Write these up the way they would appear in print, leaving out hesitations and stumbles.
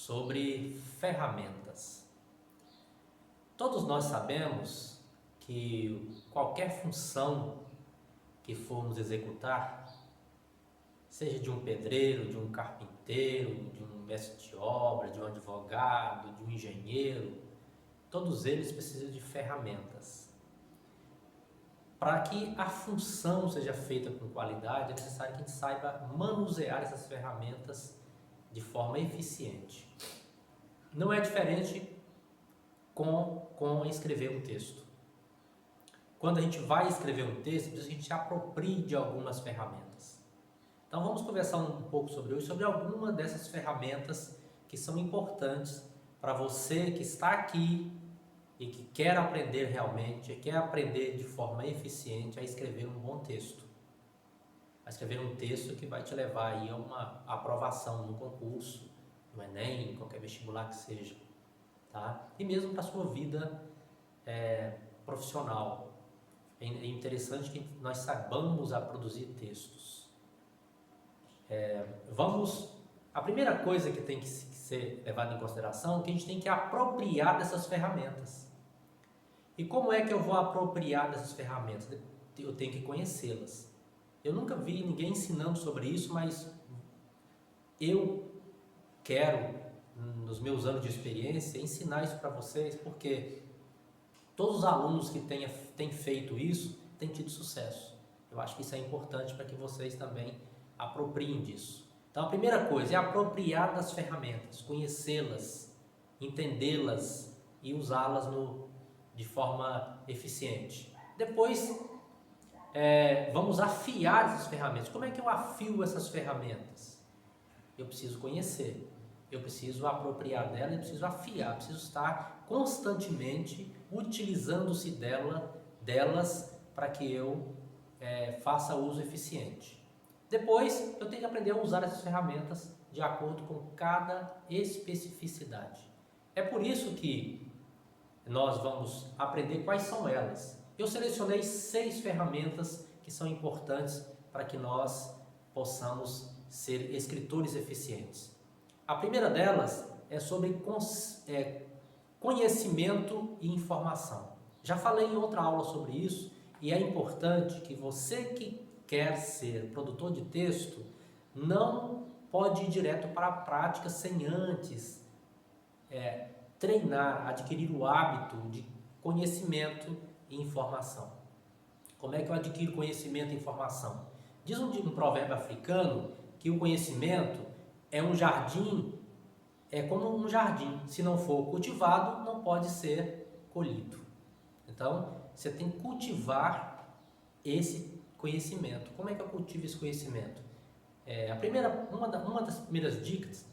sobre ferramentas. Todos nós sabemos que qualquer função que formos executar, seja de um pedreiro, de um carpinteiro, de um mestre de obra, de um advogado, de um engenheiro, todos eles precisam de ferramentas. Para que a função seja feita com qualidade, é necessário que a gente saiba manusear essas ferramentas de forma eficiente. Não é diferente com escrever um texto. Quando a gente vai escrever um texto, a gente se aproprie de algumas ferramentas. Então vamos conversar um pouco sobre alguma dessas ferramentas que são importantes para você que está aqui e que quer aprender realmente, quer aprender de forma eficiente a escrever um bom texto. A escrever um texto que vai te levar aí a uma aprovação no concurso, no Enem, em qualquer vestibular que seja, tá? E mesmo para a sua vida profissional. É interessante que nós saibamos a produzir textos. A primeira coisa que tem que ser levada em consideração é que a gente tem que apropriar dessas ferramentas. E como é que eu vou apropriar dessas ferramentas? Eu tenho que conhecê-las. Eu nunca vi ninguém ensinando sobre isso, mas eu quero, nos meus anos de experiência, ensinar isso para vocês, porque todos os alunos que têm feito isso têm tido sucesso. Eu acho que isso é importante para que vocês também apropriem disso. Então, a primeira coisa é apropriar das ferramentas, conhecê-las, entendê-las e usá-las de forma eficiente. Depois, vamos afiar essas ferramentas. Como é que eu afio essas ferramentas? Eu preciso conhecer, eu preciso apropriar dela, eu preciso afiar, eu preciso estar constantemente utilizando-se delas para que eu faça uso eficiente. Depois, eu tenho que aprender a usar essas ferramentas de acordo com cada especificidade. É por isso que nós vamos aprender quais são elas. Eu selecionei 6 ferramentas que são importantes para que nós possamos ser escritores eficientes. A primeira delas é sobre conhecimento e informação. Já falei em outra aula sobre isso e é importante que você que quer ser produtor de texto não pode ir direto para a prática sem antes treinar, adquirir o hábito de conhecimento e informação. Como é que eu adquiro conhecimento e informação? Diz um provérbio africano que o conhecimento é um jardim, é como um jardim, se não for cultivado, não pode ser colhido. Então, você tem que cultivar esse conhecimento. Como é que eu cultivo esse conhecimento? Uma das primeiras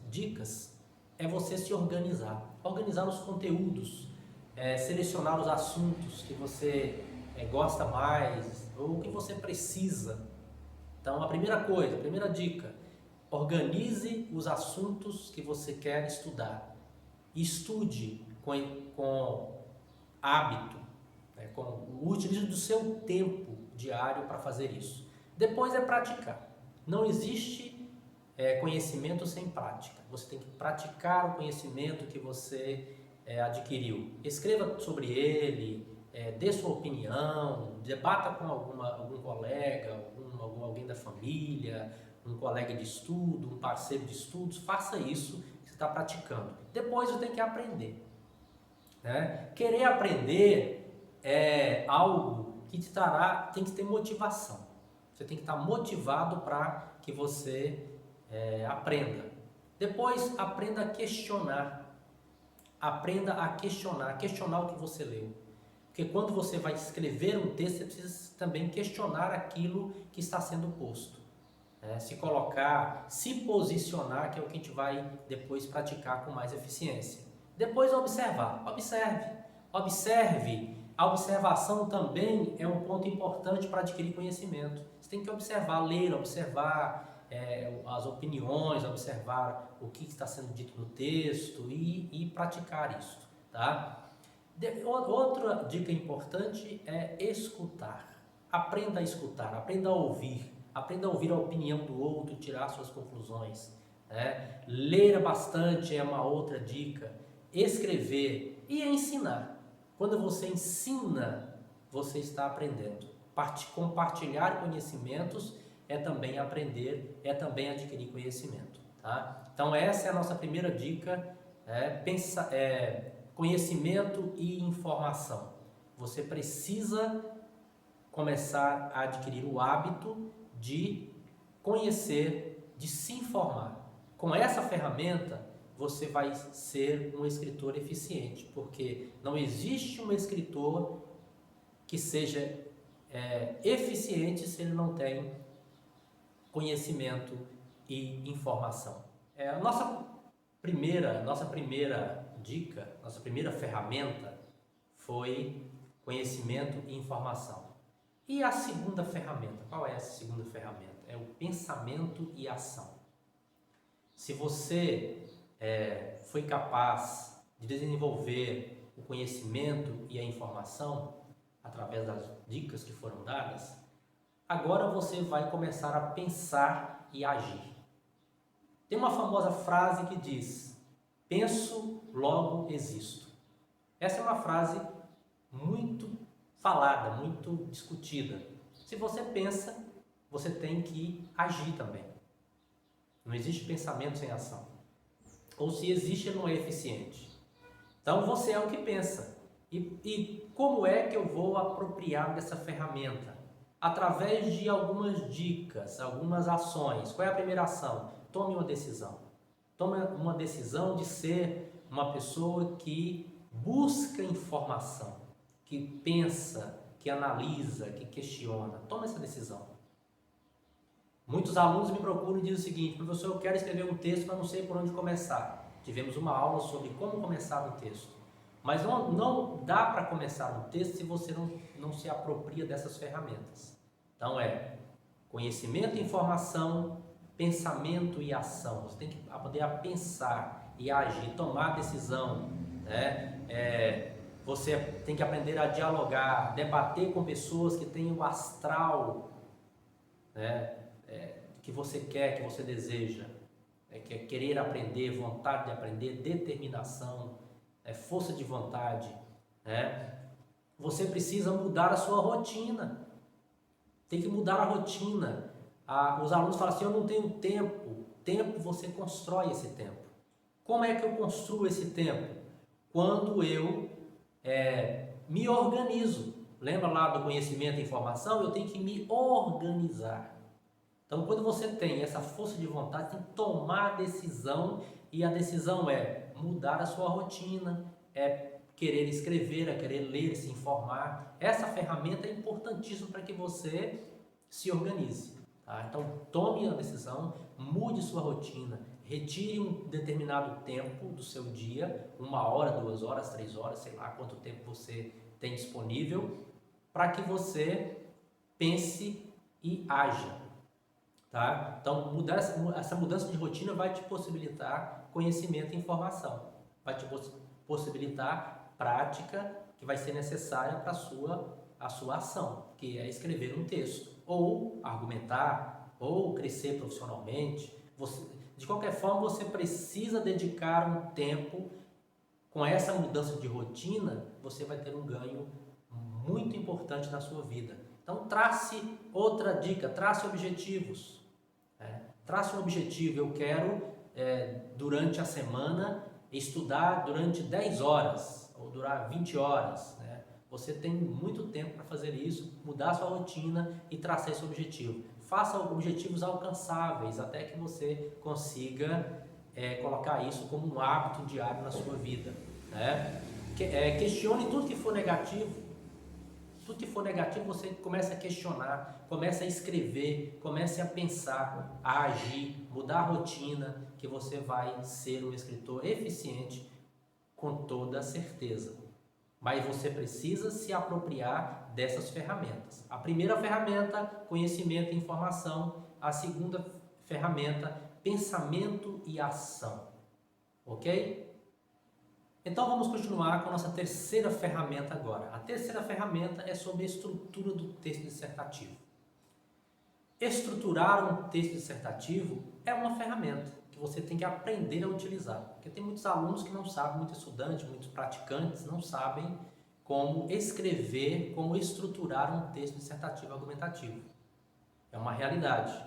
dicas é você se organizar. Organizar os conteúdos, selecionar os assuntos que você gosta mais ou que você precisa. Então, a primeira dica, organize os assuntos que você quer estudar. Estude com hábito, com o uso do seu tempo diário para fazer isso. Depois é praticar. Não existe conhecimento sem prática. Você tem que praticar o conhecimento que você adquiriu. Escreva sobre ele, dê sua opinião, debata com algum colega, alguém da família, um colega de estudo, um parceiro de estudos. Faça isso que você está praticando. Depois você tem que aprender. Querer aprender é algo que tem que ter motivação. Você tem que estar motivado para que você aprenda. Depois, aprenda a questionar. Aprenda a questionar o que você leu. Porque quando você vai escrever um texto, você precisa também questionar aquilo que está sendo posto. Se colocar, se posicionar, que é o que a gente vai depois praticar com mais eficiência. Depois, observar. Observe. A observação também é um ponto importante para adquirir conhecimento. Você tem que observar, ler, observar as opiniões, observar o que está sendo dito no texto e praticar isso, tá? Outra dica importante é escutar. Aprenda a escutar, aprenda a ouvir a opinião do outro, tirar suas conclusões. né? Ler bastante é uma outra dica. Escrever e ensinar. Quando você ensina, você está aprendendo. Compartilhar conhecimentos é também aprender, é também adquirir conhecimento. Tá? Então essa é a nossa primeira dica, conhecimento e informação. Você precisa começar a adquirir o hábito de conhecer, de se informar. Com essa ferramenta, você vai ser um escritor eficiente, porque não existe um escritor que seja eficiente se ele não tem conhecimento e informação. A nossa primeira dica, nossa primeira ferramenta foi conhecimento e informação. E a segunda ferramenta? Qual é essa segunda ferramenta? É o pensamento e ação. Se você foi capaz de desenvolver o conhecimento e a informação através das dicas que foram dadas, agora você vai começar a pensar e agir. Tem uma famosa frase que diz: penso, logo existo. Essa é uma frase muito falada, muito discutida. Se você pensa, você tem que agir também. Não existe pensamento sem ação. Ou se existe, ele não é eficiente. Então você é o que pensa. E como é que eu vou apropriar dessa ferramenta? Através de algumas dicas, algumas ações. Qual é a primeira ação? Tome uma decisão. Tome uma decisão de ser uma pessoa que busca informação, que pensa, que analisa, que questiona. Tome essa decisão. Muitos alunos me procuram e dizem o seguinte: professor, eu quero escrever um texto, mas não sei por onde começar. Tivemos uma aula sobre como começar um texto. Mas não dá para começar um texto se você não se apropria dessas ferramentas. Então conhecimento, informação, pensamento e ação. Você tem que aprender a pensar e agir, tomar decisão, né? Você tem que aprender a dialogar, debater com pessoas que têm o astral, né? Que você quer, que você deseja, que é querer aprender, vontade de aprender, determinação, força de vontade, né? Você precisa mudar a sua rotina. Tem que mudar a rotina. Os alunos falam assim: eu não tenho tempo. Tempo, você constrói esse tempo. Como é que eu construo esse tempo? Quando eu me organizo. Lembra lá do conhecimento e informação? Eu tenho que me organizar. Então, quando você tem essa força de vontade, tem que tomar a decisão, e a decisão é mudar a sua rotina, é querer escrever, é querer ler, se informar. Essa ferramenta é importantíssima para que você se organize. Tá? Então, tome a decisão, mude sua rotina, retire um determinado tempo do seu dia, 1 hora, 2 horas, 3 horas, sei lá quanto tempo você tem disponível, para que você pense e haja. Tá? Então, essa mudança de rotina vai te possibilitar conhecimento e informação, vai te possibilitar prática que vai ser necessária para a sua ação, que é escrever um texto, ou argumentar, ou crescer profissionalmente. De qualquer forma, você precisa dedicar um tempo. Com essa mudança de rotina, você vai ter um ganho muito importante na sua vida. Então, trace outra dica, trace objetivos. Trace um objetivo: eu quero, durante a semana, estudar durante 10 horas, ou durar 20 horas. Né? Você tem muito tempo para fazer isso, mudar a sua rotina e traçar esse objetivo. Faça objetivos alcançáveis, até que você consiga colocar isso como um hábito diário na sua vida. Né? Questione tudo que for negativo. Tudo que for negativo, você começa a questionar, começa a escrever, comece a pensar, a agir, mudar a rotina, que você vai ser um escritor eficiente com toda certeza. Mas você precisa se apropriar dessas ferramentas. A primeira ferramenta, conhecimento e informação. A segunda ferramenta, pensamento e ação. Ok? Então vamos continuar com a nossa terceira ferramenta agora. A terceira ferramenta é sobre a estrutura do texto dissertativo. Estruturar um texto dissertativo é uma ferramenta que você tem que aprender a utilizar, porque tem muitos alunos que não sabem, muitos estudantes, muitos praticantes não sabem como escrever, como estruturar um texto dissertativo argumentativo. É uma realidade.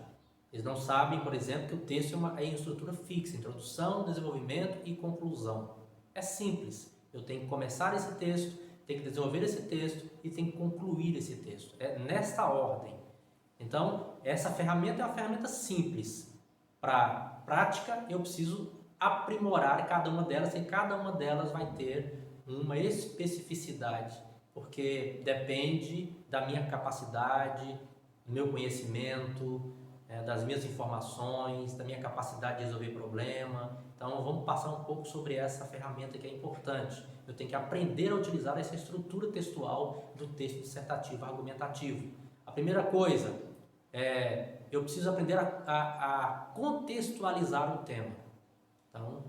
Eles não sabem, por exemplo, que o texto é em estrutura fixa, introdução, desenvolvimento e conclusão. É simples. Eu tenho que começar esse texto, tenho que desenvolver esse texto e tenho que concluir esse texto. É nesta ordem. Então, essa ferramenta é uma ferramenta simples. Para prática, eu preciso aprimorar cada uma delas e cada uma delas vai ter uma especificidade, porque depende da minha capacidade, do meu conhecimento, das minhas informações, da minha capacidade de resolver problema. Então, vamos passar um pouco sobre essa ferramenta que é importante. Eu tenho que aprender a utilizar essa estrutura textual do texto dissertativo argumentativo. A primeira coisa eu preciso aprender a contextualizar o tema. Então,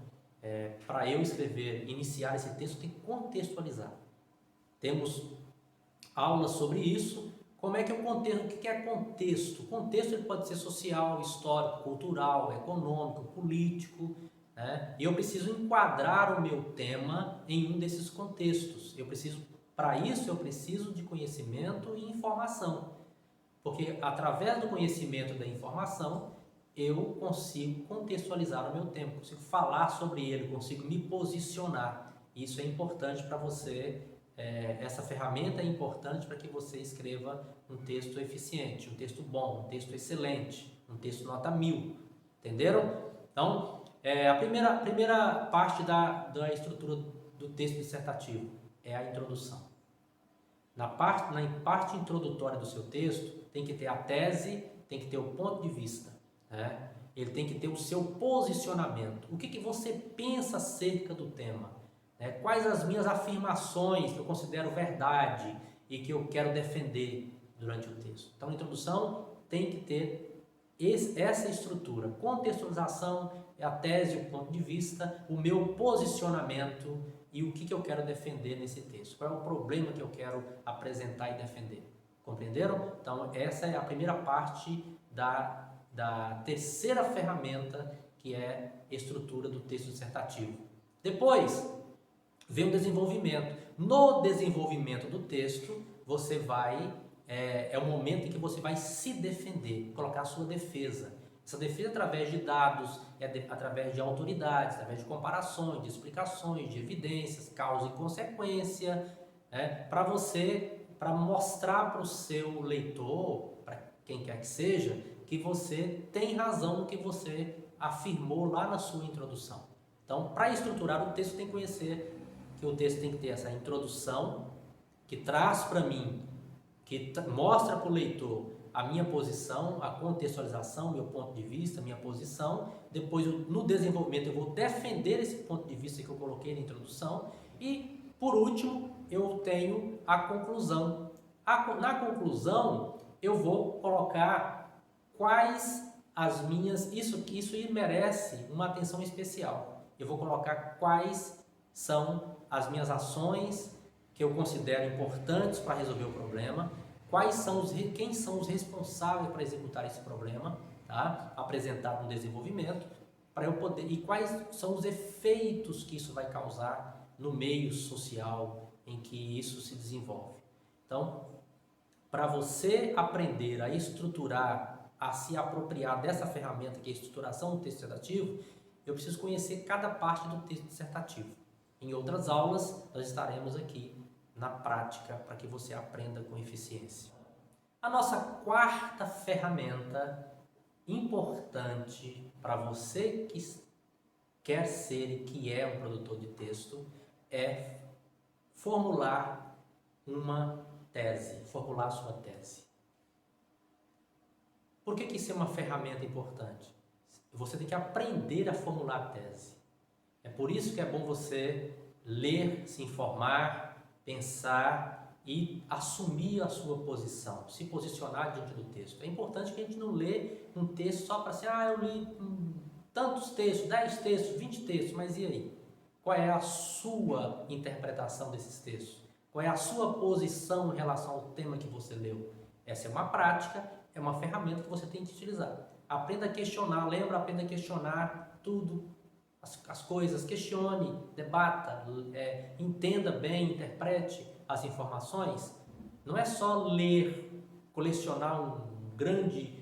para eu escrever, iniciar esse texto, eu tenho que contextualizar. Temos aulas sobre isso. Como é que eu contexto? O que é contexto? Contexto ele pode ser social, histórico, cultural, econômico, político, né? E eu preciso enquadrar o meu tema em um desses contextos. Para isso, eu preciso de conhecimento e informação. Porque através do conhecimento da informação, eu consigo contextualizar o meu tema, consigo falar sobre ele, consigo me posicionar. Isso é importante para você, essa ferramenta é importante para que você escreva um texto eficiente, um texto bom, um texto excelente, um texto nota 1000. Entenderam? Então, a primeira parte da estrutura do texto dissertativo é a introdução. Na parte introdutória do seu texto, tem que ter a tese, tem que ter o ponto de vista, né? Ele tem que ter o seu posicionamento. O que você pensa acerca do tema? Quais as minhas afirmações que eu considero verdade e que eu quero defender durante o texto? Então, a introdução tem que ter essa estrutura. Contextualização, a tese, o ponto de vista, o meu posicionamento e o que eu quero defender nesse texto. Qual é o problema que eu quero apresentar e defender? Compreenderam? Então, essa é a primeira parte da terceira ferramenta, que é a estrutura do texto dissertativo. Depois, vem o desenvolvimento. No desenvolvimento do texto, você vai... É o momento em que você vai se defender, colocar a sua defesa. Essa defesa através de dados, através de autoridades, através de comparações, de explicações, de evidências, causa e consequência, para mostrar para o seu leitor, para quem quer que seja, que você tem razão no que você afirmou lá na sua introdução. Então, para estruturar o texto, tem que conhecer que o texto tem que ter essa introdução, que traz para mim, que mostra para o leitor a minha posição, a contextualização, meu ponto de vista, minha posição. Depois, no desenvolvimento, eu vou defender esse ponto de vista que eu coloquei na introdução. E, por último, eu tenho a conclusão. Na conclusão, eu vou colocar quais as minhas... Isso merece uma atenção especial. Eu vou colocar quais são as minhas ações que eu considero importantes para resolver o problema, quem são os responsáveis para executar esse problema, tá? Apresentado no desenvolvimento, para eu poder, e quais são os efeitos que isso vai causar no meio social em que isso se desenvolve. Então, para você aprender a estruturar, a se apropriar dessa ferramenta que é a estruturação do texto dissertativo, eu preciso conhecer cada parte do texto dissertativo. Em outras aulas, nós estaremos aqui na prática para que você aprenda com eficiência. A nossa quarta ferramenta importante para você que quer ser e que é um produtor de texto é formular uma tese, formular sua tese. Por que isso é uma ferramenta importante? Você tem que aprender a formular a tese. É por isso que é bom você ler, se informar, pensar e assumir a sua posição, se posicionar diante do texto. É importante que a gente não lê um texto só para assim, eu li tantos textos, 10 textos, 20 textos, mas e aí? Qual é a sua interpretação desses textos? Qual é a sua posição em relação ao tema que você leu? Essa é uma prática é uma ferramenta que você tem que utilizar. Aprenda a questionar, lembra, aprenda a questionar tudo, as coisas, questione, debata, entenda bem, interprete as informações. Não é só ler, colecionar um grande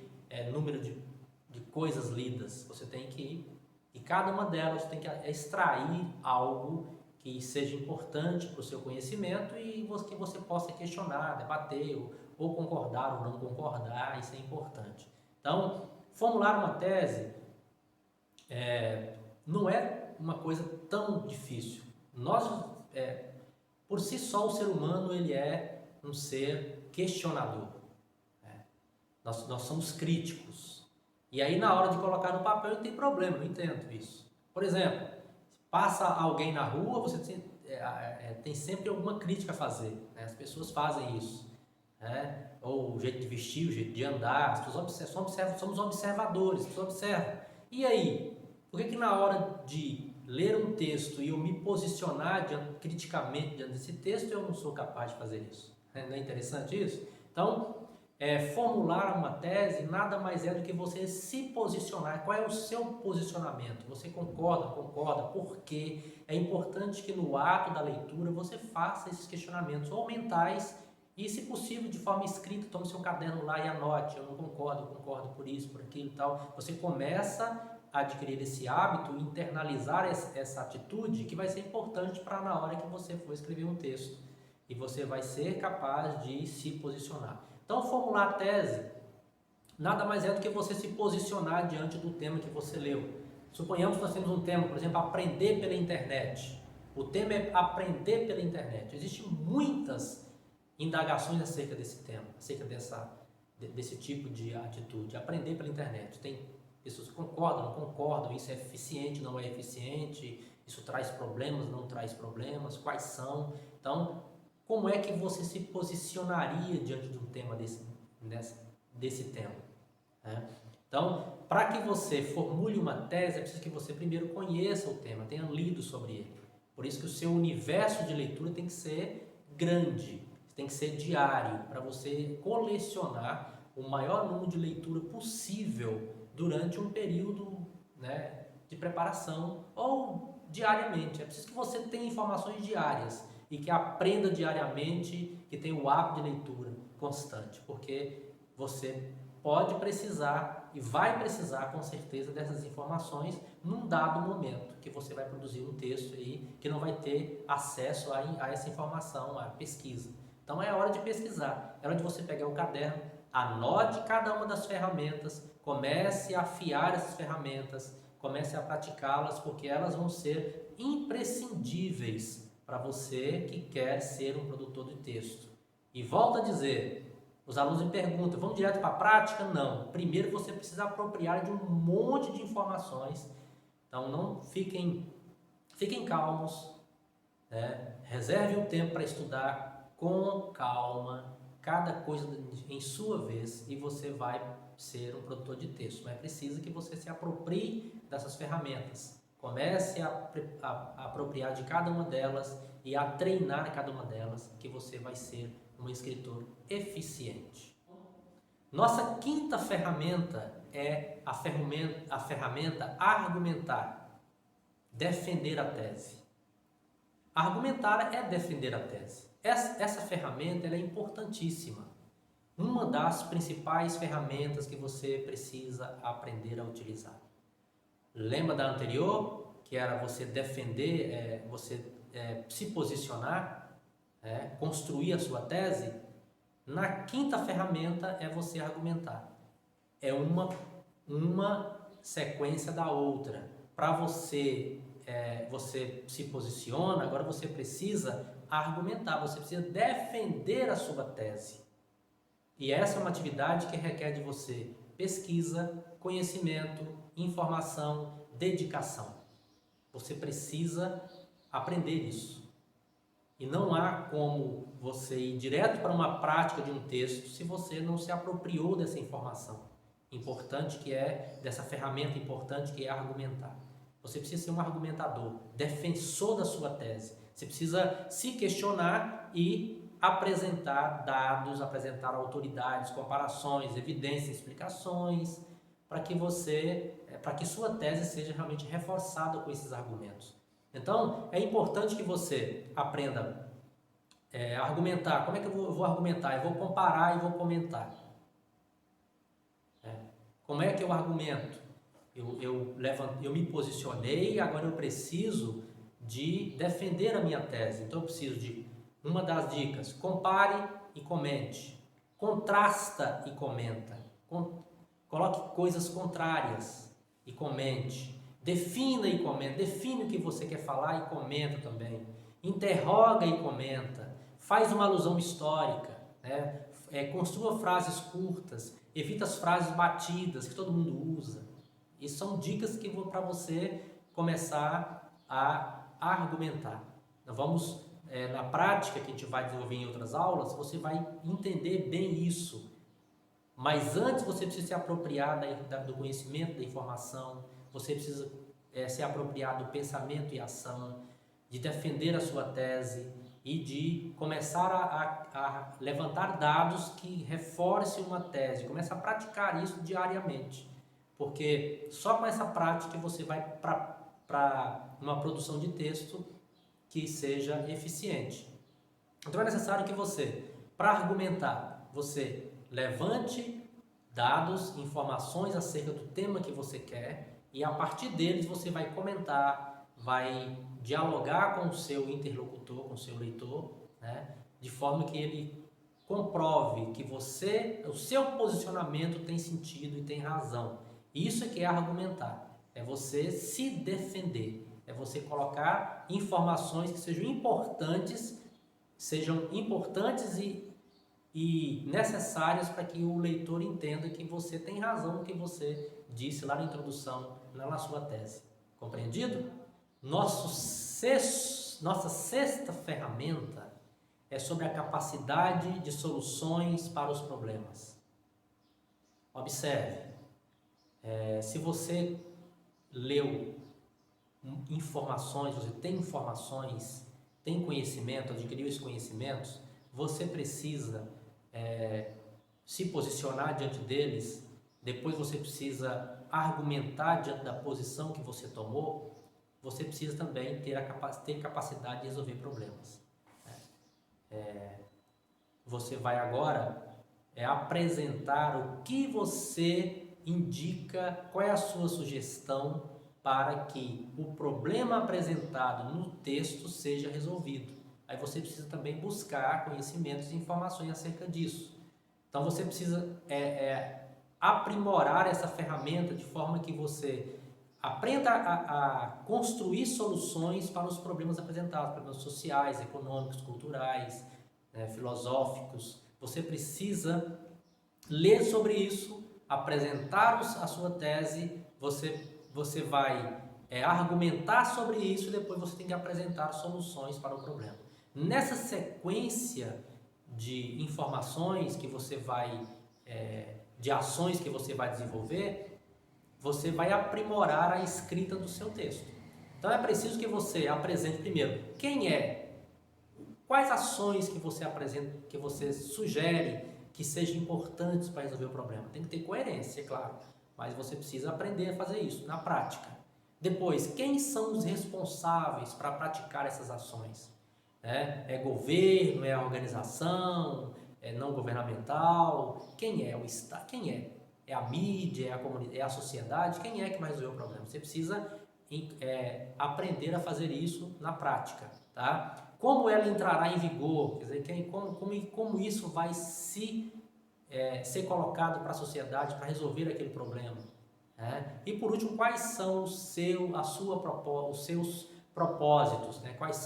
número de coisas lidas. Você tem que, e cada uma delas tem que extrair algo que seja importante para o seu conhecimento e que você possa questionar, debater, ou concordar ou não concordar, isso é importante. Então, formular uma tese não é uma coisa tão difícil. Por si só, o ser humano ele é um ser questionador. Nós somos críticos. E aí, na hora de colocar no papel, não tem problema, eu entendo isso. Por exemplo, passa alguém na rua, você tem sempre alguma crítica a fazer. Né? As pessoas fazem isso. Né? Ou o jeito de vestir, o jeito de andar, as pessoas somos observadores, as pessoas observam. E aí, por que na hora de ler um texto e eu me posicionar criticamente diante desse texto, eu não sou capaz de fazer isso? Não é interessante isso? Então, formular uma tese nada mais é do que você se posicionar. Qual é o seu posicionamento? Você concorda? Por quê? É importante que no ato da leitura você faça esses questionamentos, ou mentais, e se possível de forma escrita, tome seu caderno lá e anote, eu concordo por isso, por aquilo e tal. Você começa a adquirir esse hábito, internalizar essa atitude que vai ser importante para na hora que você for escrever um texto. E você vai ser capaz de se posicionar. Então, formular a tese nada mais é do que você se posicionar diante do tema que você leu. Suponhamos que nós temos um tema, por exemplo, aprender pela internet. O tema é aprender pela internet. Existem muitas indagações acerca desse tema, acerca desse tipo de atitude. Aprender pela internet. Tem pessoas que concordam, não concordam, isso é eficiente, não é eficiente, isso traz problemas, não traz problemas, quais são. Então, como é que você se posicionaria diante de um tema desse tema? Né? Então, para que você formule uma tese, é preciso que você primeiro conheça o tema, tenha lido sobre ele. Por isso que o seu universo de leitura tem que ser grande, tem que ser diário, para você colecionar o maior número de leitura possível durante um período, né, de preparação ou diariamente. É preciso que você tenha informações diárias e que aprenda diariamente, que tenha o hábito de leitura constante, porque você pode precisar e vai precisar com certeza dessas informações num dado momento que você vai produzir um texto aí que não vai ter acesso a essa informação, a pesquisa. Então é hora de pesquisar, é hora de você pegar o caderno, anote cada uma das ferramentas, comece a afiar essas ferramentas, comece a praticá-las, porque elas vão ser imprescindíveis para você que quer ser um produtor de texto. E volto a dizer, os alunos me perguntam, vamos direto para a prática? Não. Primeiro você precisa apropriar de um monte de informações. Então não fiquem calmos, né? Reserve um tempo para estudar com calma, cada coisa em sua vez, e você vai ser um produtor de texto. Mas precisa que você se aproprie dessas ferramentas. Comece a apropriar de cada uma delas e a treinar cada uma delas, que você vai ser um escritor eficiente. Nossa quinta ferramenta é a ferramenta argumentar, defender a tese. Argumentar é defender a tese. Essa ferramenta ela é importantíssima. Uma das principais ferramentas que você precisa aprender a utilizar. Lembra da anterior, que era você defender, se posicionar, construir a sua tese? Na quinta ferramenta é você argumentar. É uma sequência da outra. Para você se posiciona, agora você precisa argumentar, você precisa defender a sua tese. E essa é uma atividade que requer de você pesquisa, conhecimento, informação, dedicação. Você precisa aprender isso. E não há como você ir direto para uma prática de um texto se você não se apropriou dessa informação importante dessa ferramenta importante que é argumentar. Você precisa ser um argumentador, defensor da sua tese. Você precisa se questionar e apresentar dados, apresentar autoridades, comparações, evidências, explicações, para que sua tese seja realmente reforçada com esses argumentos. Então, é importante que você aprenda a argumentar. Como é que eu vou argumentar? Eu vou comparar e vou comentar. Como é que eu argumento? Eu me posicionei, agora eu preciso de defender a minha tese. Então eu preciso de uma das dicas: compare e comente, contrasta e comenta, coloque coisas contrárias e comente, defina e comenta, define o que você quer falar e comenta também, interroga e comenta, faz uma alusão histórica, né? Construa frases curtas, evita as frases batidas que todo mundo usa. E são dicas que vou para você começar a argumentar. Nós vamos, na prática que a gente vai desenvolver em outras aulas, você vai entender bem isso. Mas antes você precisa se apropriar do conhecimento, da informação, você precisa se apropriar do pensamento e ação, de defender a sua tese e de começar a levantar dados que reforcem uma tese, começa a praticar isso diariamente. Porque só com essa prática você vai para uma produção de texto que seja eficiente. Então é necessário que você, para argumentar, você levante dados, informações acerca do tema que você quer e a partir deles você vai comentar, vai dialogar com o seu interlocutor, com o seu leitor, né? De forma que ele comprove que o seu posicionamento tem sentido e tem razão. Isso é que é argumentar, é você se defender, é você colocar informações que sejam importantes e necessárias para que o leitor entenda que você tem razão no que você disse lá na introdução, lá na sua tese. Compreendido? Nossa sexta ferramenta é sobre a capacidade de soluções para os problemas. Observe, se você leu informações, você tem informações, tem conhecimento, adquiriu esses conhecimentos, você precisa se posicionar diante deles, depois você precisa argumentar diante da posição que você tomou, você precisa também ter capacidade de resolver problemas. Você vai agora apresentar o que você indica, qual é a sua sugestão para que o problema apresentado no texto seja resolvido. Aí você precisa também buscar conhecimentos e informações acerca disso. Então você precisa aprimorar essa ferramenta de forma que você aprenda a construir soluções para os problemas apresentados, problemas sociais, econômicos, culturais, filosóficos. Você precisa ler sobre isso, apresentar a sua tese, você vai argumentar sobre isso e depois você tem que apresentar soluções para o problema. Nessa sequência de informações que você vai, de ações que você vai desenvolver, você vai aprimorar a escrita do seu texto. Então é preciso que você apresente primeiro quais ações que você apresenta, que você sugere que sejam importantes para resolver o problema. Tem que ter coerência, é claro, mas você precisa aprender a fazer isso na prática. Depois, quem são os responsáveis para praticar essas ações? É governo, é a organização, é não governamental? Quem é o Estado? Quem é? É a mídia, é a comunidade, é a sociedade? Quem é que vai resolver o problema? Você precisa aprender a fazer isso na prática, tá? Como ela entrará em vigor? Quer dizer, como isso vai ser colocado para a sociedade para resolver aquele problema? E por último, quais são os seus propósitos? Né? Quais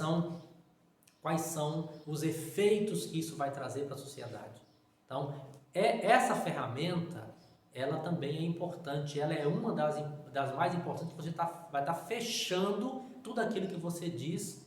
são os efeitos que isso vai trazer para a sociedade? Então, essa ferramenta, ela também é importante, ela é uma das mais importantes, que você vai estar fechando tudo aquilo que você diz,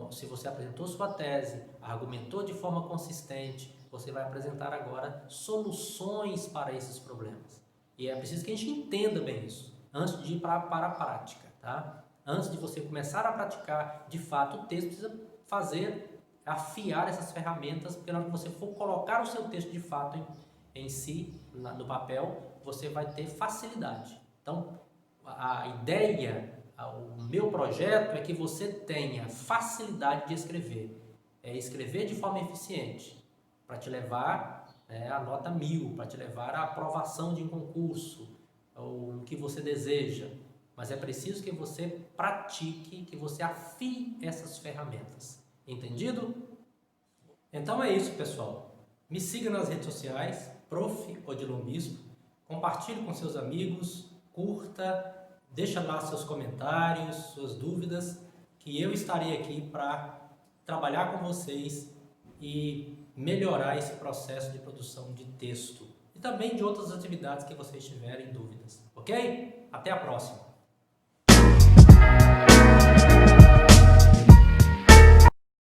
se você apresentou sua tese, argumentou de forma consistente, você vai apresentar agora soluções para esses problemas. E é preciso que a gente entenda bem isso, antes de ir para a prática, tá? Antes de você começar a praticar, de fato, o texto precisa fazer afiar essas ferramentas, porque na hora que você for colocar o seu texto de fato em si, no papel, você vai ter facilidade. Então, a ideia, o meu projeto é que você tenha facilidade de escrever. É escrever de forma eficiente, para te levar a nota 1000, para te levar à aprovação de um concurso, ou o que você deseja. Mas é preciso que você pratique, que você afie essas ferramentas. Entendido? Então é isso, pessoal. Me siga nas redes sociais, Prof. Odilon Bispo. Compartilhe com seus amigos, curta, deixa lá seus comentários, suas dúvidas, que eu estarei aqui para trabalhar com vocês e melhorar esse processo de produção de texto e também de outras atividades que vocês tiverem dúvidas, ok? Até a próxima!